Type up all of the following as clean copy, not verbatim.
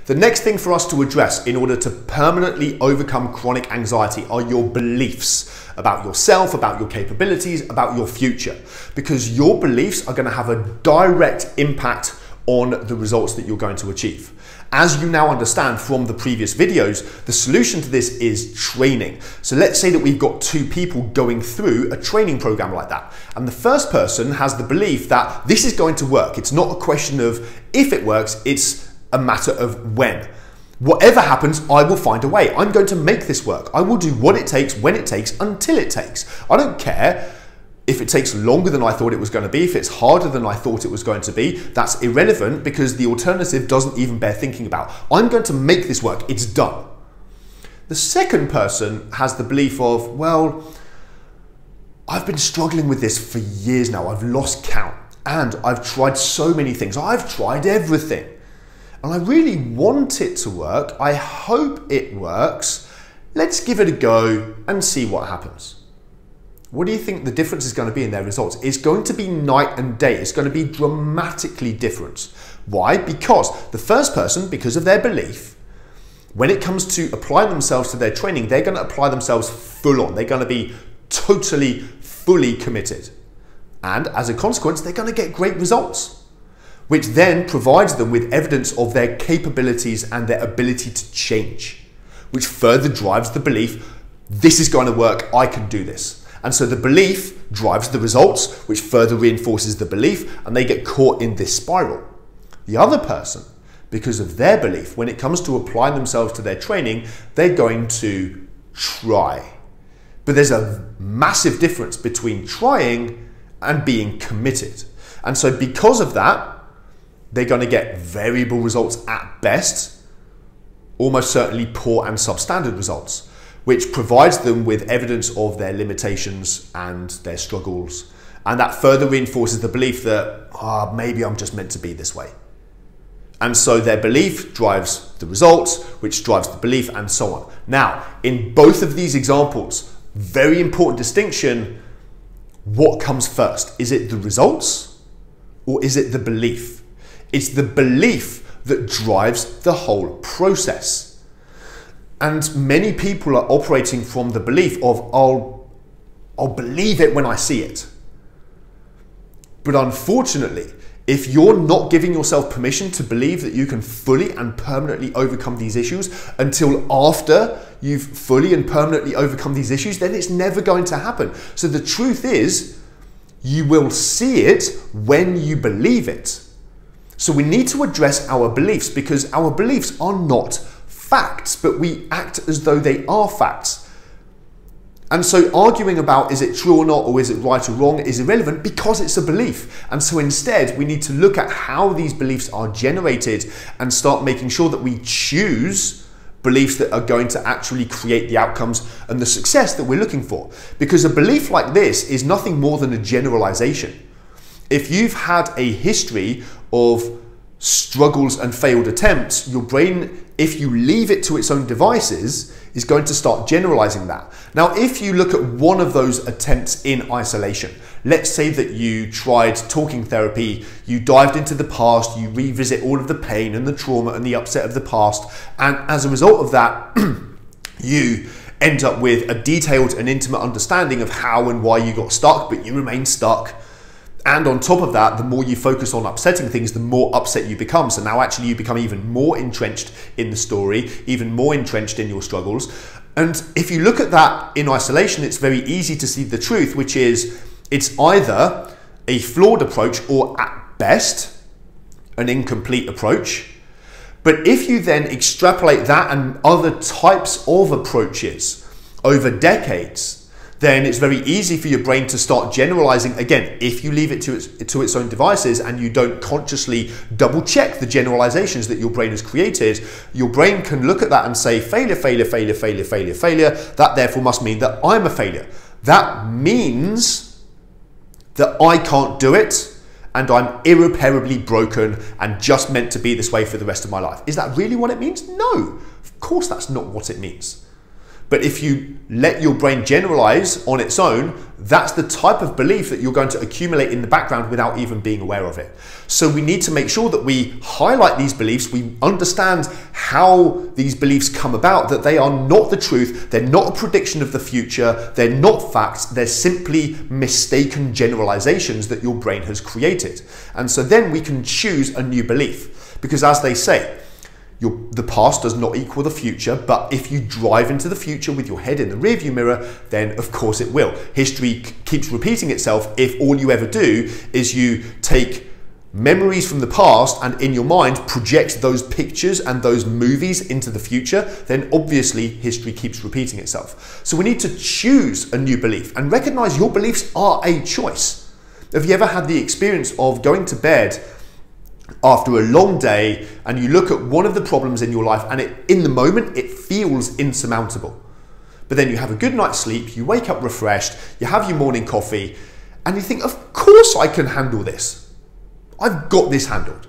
The next thing for us to address in order to permanently overcome chronic anxiety are your beliefs about yourself, about your capabilities, about your future. Because your beliefs are going to have a direct impact on the results that you're going to achieve. As you now understand from the previous videos, the solution to this is training. So let's say that we've got two people going through a training program like that. And the first person has the belief that this is going to work. It's not a question of if it works, it's a matter of when. Whatever happens, I will find a way. I'm going to make this work. I will do what it takes, when it takes, until it takes. I don't care if it takes longer than I thought it was going to be, if it's harder than I thought it was going to be. That's irrelevant because the alternative doesn't even bear thinking about. I'm going to make this work. It's done. The second person has the belief of, well, I've been struggling with this for years now. I've lost count and I've tried so many things. I've tried everything. And I really want it to work. I hope it works. Let's give it a go and see what happens. What do you think the difference is going to be in their results? It's going to be night and day. It's going to be dramatically different. Why? Because the first person, because of their belief, when it comes to applying themselves to their training, they're going to apply themselves full on. They're going to be totally, fully committed. And as a consequence, they're going to get great results, which then provides them with evidence of their capabilities and their ability to change, which further drives the belief, this is going to work, I can do this. And so the belief drives the results, which further reinforces the belief, and they get caught in this spiral. The other person, because of their belief, when it comes to applying themselves to their training, they're going to try. But there's a massive difference between trying and being committed. And so because of that, they're going to get variable results at best, almost certainly poor and substandard results, which provides them with evidence of their limitations and their struggles. And that further reinforces the belief that, maybe I'm just meant to be this way. And so their belief drives the results, which drives the belief, and so on. Now, in both of these examples, very important distinction, what comes first? Is it the results or is it the belief? It's the belief that drives the whole process. And many people are operating from the belief of, I'll believe it when I see it. But unfortunately, if you're not giving yourself permission to believe that you can fully and permanently overcome these issues until after you've fully and permanently overcome these issues, then it's never going to happen. So the truth is, you will see it when you believe it. So we need to address our beliefs because our beliefs are not facts, but we act as though they are facts. And so arguing about is it true or not, or is it right or wrong, is irrelevant because it's a belief. And so instead, we need to look at how these beliefs are generated and start making sure that we choose beliefs that are going to actually create the outcomes and the success that we're looking for. Because a belief like this is nothing more than a generalization. If you've had a history of struggles and failed attempts, your brain, if you leave it to its own devices, is going to start generalizing that. Now, if you look at one of those attempts in isolation, let's say that you tried talking therapy, you dived into the past, you revisit all of the pain and the trauma and the upset of the past, and as a result of that, you end up with a detailed and intimate understanding of how and why you got stuck, but you remain stuck. And on top of that, the more you focus on upsetting things, the more upset you become. So now actually you become even more entrenched in the story, even more entrenched in your struggles. And if you look at that in isolation, it's very easy to see the truth, which is it's either a flawed approach or at best an incomplete approach. But if you then extrapolate that and other types of approaches over decades, then it's very easy for your brain to start generalizing. Again, if you leave it to its own devices and you don't consciously double check the generalizations that your brain has created, your brain can look at that and say, failure, failure, failure, failure, failure, failure. That therefore must mean that I'm a failure. That means that I can't do it and I'm irreparably broken and just meant to be this way for the rest of my life. Is that really what it means? No, of course that's not what it means. But if you let your brain generalize on its own, that's the type of belief that you're going to accumulate in the background without even being aware of it. So we need to make sure that we highlight these beliefs, we understand how these beliefs come about, that they are not the truth, they're not a prediction of the future, they're not facts, they're simply mistaken generalizations that your brain has created. And so then we can choose a new belief. Because as they say, the past does not equal the future, but if you drive into the future with your head in the rearview mirror, then of course it will. History keeps repeating itself if all you ever do is you take memories from the past and in your mind project those pictures and those movies into the future, then obviously history keeps repeating itself. So we need to choose a new belief and recognize your beliefs are a choice. Have you ever had the experience of going to bed after a long day and you look at one of the problems in your life and in the moment it feels insurmountable, but then you have a good night's sleep, you wake up refreshed, you have your morning coffee and you think, of course I can handle this, I've got this handled.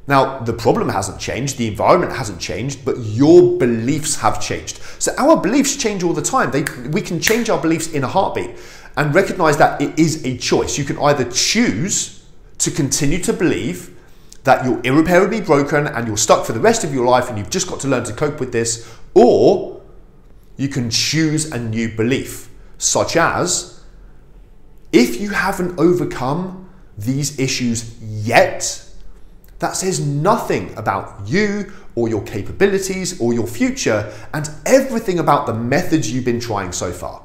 Now the problem hasn't changed, the environment hasn't changed, but your beliefs have changed. So our beliefs change all the time. We can change our beliefs in a heartbeat and recognize that it is a choice. You can either choose to continue to believe that you're irreparably broken and you're stuck for the rest of your life and you've just got to learn to cope with this, or you can choose a new belief, such as, if you haven't overcome these issues yet, that says nothing about you or your capabilities or your future and everything about the methods you've been trying so far.